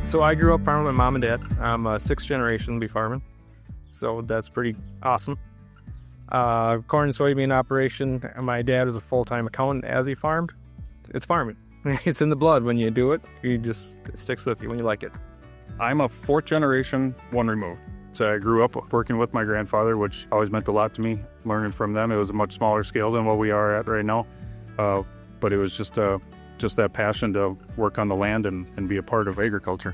So I grew up farming with my mom and dad. I'm a sixth generation to be farming, so that's pretty awesome. Corn and soybean operation. My dad was a full-time accountant as he farmed. It's farming. It's in the blood. When you do it, it sticks with you when you like it. I'm a fourth generation, one removed. So I grew up working with my grandfather, which always meant a lot to me. Learning from them, it was a much smaller scale than what we are at right now. But it was just that passion to work on the land and be a part of agriculture.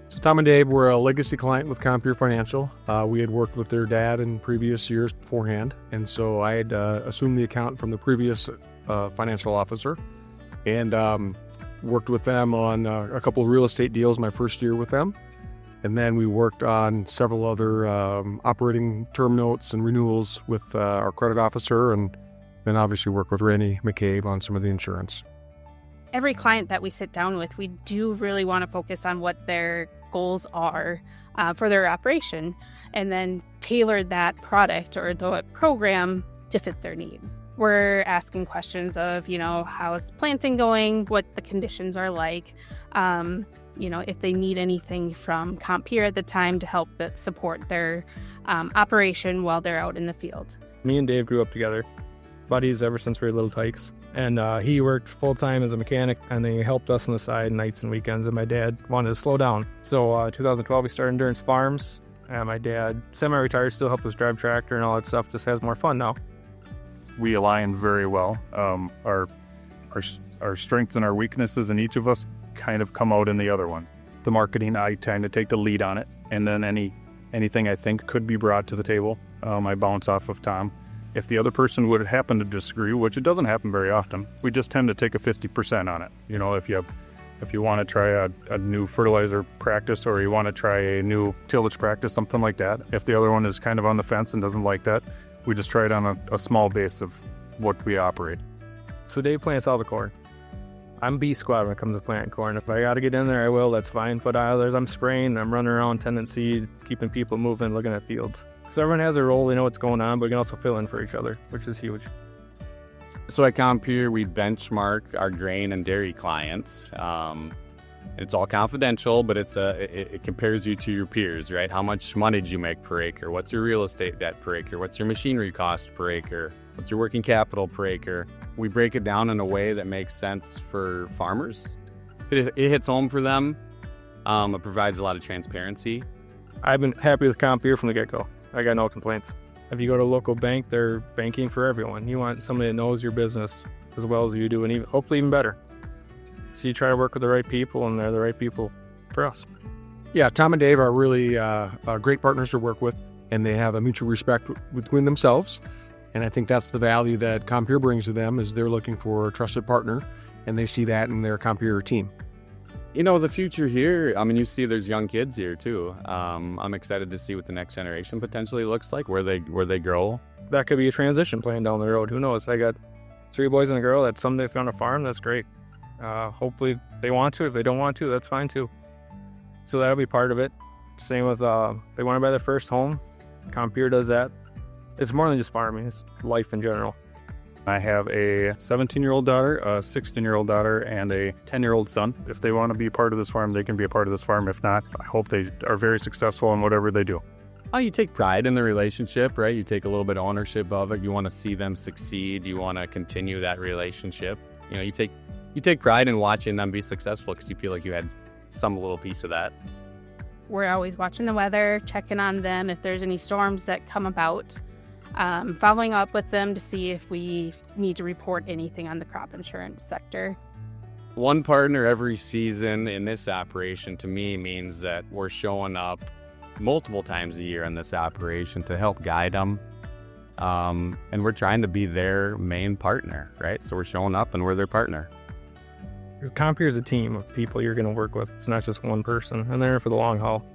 So Tom and Dave were a legacy client with Compeer Financial. We had worked with their dad in previous years beforehand, and so I had assumed the account from the previous financial officer and worked with them on a couple of real estate deals my first year with them. And then we worked on several other operating term notes and renewals with our credit officer, and then obviously worked with Randy McCabe on some of the insurance. Every client that we sit down with, we do really want to focus on what their goals are for their operation, and then tailor that product or the program to fit their needs. We're asking questions of, how's planting going, what the conditions are like, if they need anything from Compeer at the time to help support their operation while they're out in the field. Me and Dave grew up together, buddies ever since we were little tykes. And he worked full-time as a mechanic, and then he helped us on the side nights and weekends, and my dad wanted to slow down. So 2012, we started Endurance Farms, and my dad, semi-retired, still helps us drive tractor and all that stuff, just has more fun now. We align very well. Our strengths and our weaknesses in each of us kind of come out in the other one. The marketing, I tend to take the lead on it, and then anything I think could be brought to the table, I bounce off of Tom. If the other person would happen to disagree, which it doesn't happen very often, we just tend to take a 50% on it. If you want to try a new fertilizer practice, or you want to try a new tillage practice, something like that. If the other one is kind of on the fence and doesn't like that, we just try it on a small base of what we operate. So Dave plants all the corn. I'm B squad when it comes to planting corn. If I got to get in there, I will. That's fine. But others, I'm spraying, I'm running around, tending seed, keeping people moving, looking at fields. So everyone has a role, they know what's going on, but we can also fill in for each other, which is huge. So at Compeer, we benchmark our grain and dairy clients. It's all confidential, but it compares you to your peers, right? How much money did you make per acre? What's your real estate debt per acre? What's your machinery cost per acre? What's your working capital per acre? We break it down in a way that makes sense for farmers. It hits home for them. It provides a lot of transparency. I've been happy with Compeer from the get-go. I got no complaints. If you go to a local bank, they're banking for everyone. You want somebody that knows your business as well as you do, and hopefully even better. So you try to work with the right people, and they're the right people for us. Yeah, Tom and Dave are really great partners to work with, and they have a mutual respect between themselves. And I think that's the value that Compeer brings to them, is they're looking for a trusted partner, and they see that in their Compeer team. The future here, you see there's young kids here too. I'm excited to see what the next generation potentially looks like, where they grow. That could be a transition plan down the road. Who knows? I got 3 boys and a girl that someday found a farm. That's great. Hopefully they want to. If they don't want to, that's fine too. So that'll be part of it. Same with they want to buy their first home. Compeer does that. It's more than just farming. It's life in general. I have a 17-year-old daughter, a 16-year-old daughter, and a 10-year-old son. If they want to be part of this farm, they can be a part of this farm. If not, I hope they are very successful in whatever they do. Oh, you take pride in the relationship, right? You take a little bit of ownership of it. You want to see them succeed. You want to continue that relationship. You take pride in watching them be successful because you feel like you had some little piece of that. We're always watching the weather, checking on them if there's any storms that come about. Following up with them to see if we need to report anything on the crop insurance sector. One partner every season in this operation to me means that we're showing up multiple times a year in this operation to help guide them. And we're trying to be their main partner, right? So we're showing up and we're their partner. Compeer is a team of people you're going to work with. It's not just one person, and they're in for the long haul.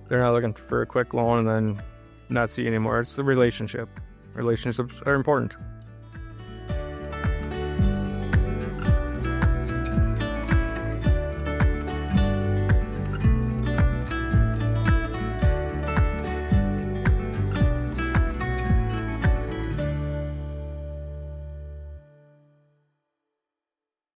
They're not looking for a quick loan and then not see anymore. It's the relationship. Relationships are important.